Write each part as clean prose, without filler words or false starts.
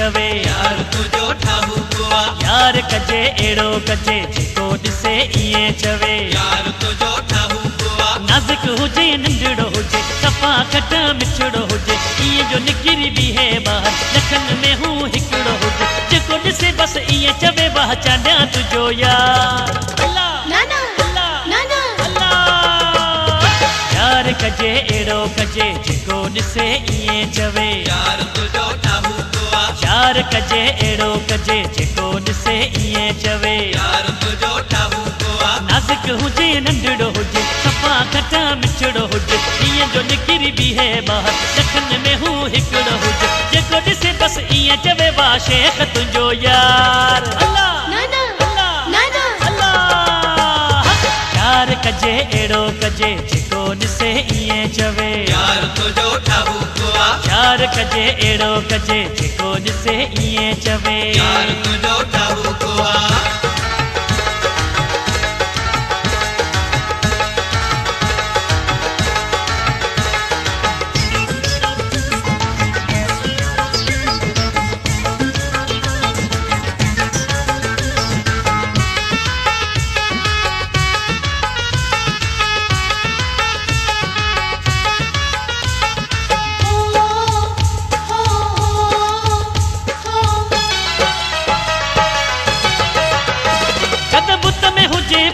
चवे यार तुझो ठाहू कुआ यार कजे एड़ो कजे जेको ॾिसे ईअं चवे यार तुझो ठाहू कुआ नाज़ुक हुजे नंढड़ो हुजे सफ़ा खटा मिठड़ो हुजे ईअं जो निकिरी बीहे ॿाहिरि लखनि में हू हिकिड़ो हुजे जेको ॾिसे बसि ईअं चवे वाह चांडिया तुझो यार अल्लाह नाना अल्लाह नाना अल्लाह यार कजे एड़ो कजे जेको ॾिसे ईअं चवे यार तुझो ठाहू कुआ यार कजे एड़ो कजे जेको ॾिसे ईअं चवे यार तुझो ठाहू कुआ नाज़ुक हुजे नंढड़ो हुजे सफ़ा खटा मिठड़ो हुजे ईअं जो निकिरी बीहे ॿाहिरि लखनि में हू हिकिड़ो हुजे जेको ॾिसे बसि ईअं चवे वाह शेख तुंहिंजो यार अल्लाह नाना अल्लाह नाना अल्लाह यार कजे एड़ो कजे जेको ॾिसे ईअं चवे यार तुझो ठाहू कुआ यार कजे एड़ो कजे जेको ॾिसे ईअं चवे यार तुझो ठाहू कुआ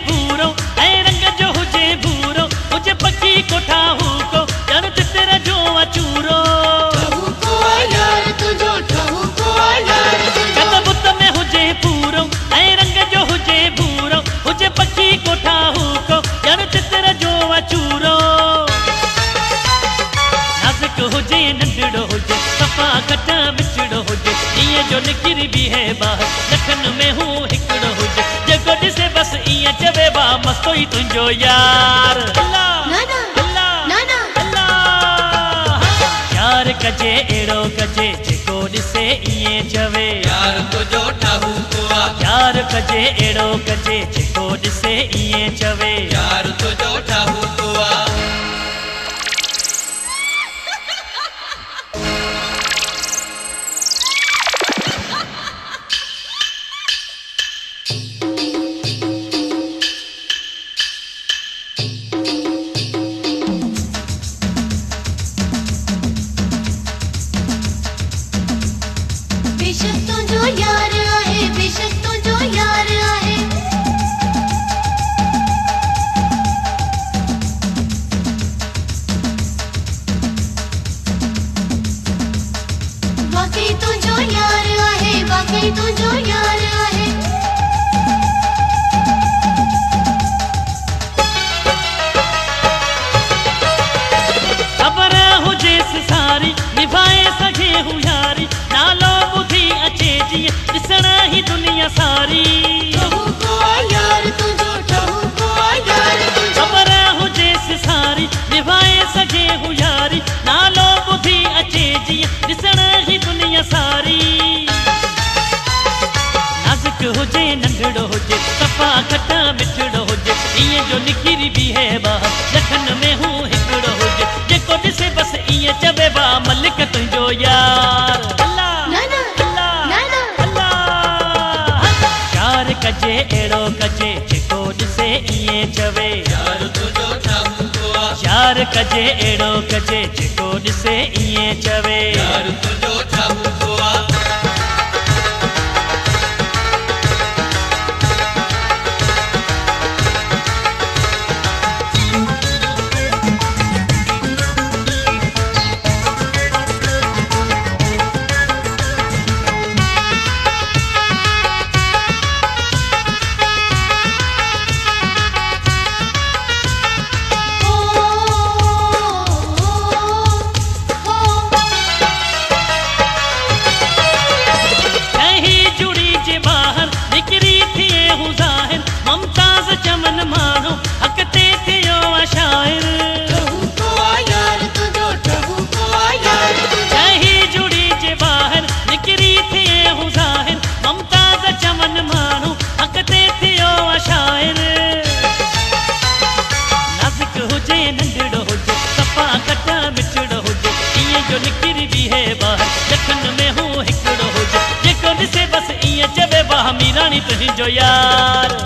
पूरो ऐं रंग जो हुजे भूरो हुजे पखी कोठा हू को ॼण तितर जो अचूरो ठाहू कुआ यार तुझो ठाहू कुआ यार कद बुत में हुजे पूरो ऐं रंग जो हुजे भूरो हुजे पखी कोठा हू को ॼण तितर जो अचूरो नाज़ुक हुजे नंढड़ो हुजे सफ़ा खटा मिठड़ो हुजे ईअं जो निकिरी बीहे ॿाहिरि लखनि में हू हिकिड़ो हुजे जेको ॾिसे बसि ईअं चवे वाह मस्तो ई तुंहिंजो यार अल्लाह नाना अल्लाह नाना अल्लाह यार कजे एड़ो कजे जेको ॾिसे ईअं चवे यार तुझो ठाहू कुआ यार कजे एड़ो कजे जेको ॾिसे ईअं चवे यार तुझो ठाहू कुआ बेशक तुझो यार आहे बेशक तुझो यार आहे वाकई तुझो यार आहे वाकई तुझो यार आहे ख़बर हुजेसि सारी निभाए सघे हू यारी नालो ॿुधी अचे जीअं ॾिसण ई दुनिया सारी ठाहू कुआ यार तुझो ठाहू कुआ यार तुझो ख़बर हुजेसि सारी निभाए सघे हू यारी नालो ॿुधी अचे जीअं ॾिसण ई दुनिया सारी नाज़ुक हुजे नंढड़ो हुजे सफ़ा खटा मिठड़ो हुजे ईअं जो निकिरी बीहे ॿाहिरि लखनि में हू हिकिड़ो हुजे जेको ॾिसे बसि ईअं चवे वाह मलिक तुंहिंजो यार अल्लाह नाना अल्लाह नाना अल्लाह यार कजे एड़ो कजे जेको ॾिसे ईअं चवे यार तुझो ठाहू कुआ यार कजे एड़ो कजे जेको ॾिसे ईअं चवे यार तुझो ठाहू कुआ जो निकिरी बीहे ॿाहिरि लखनि में हू हिकिड़ो हुजे ॾिसे बसि ईअं चवे वाह मीराणी तुंहिंजो यार।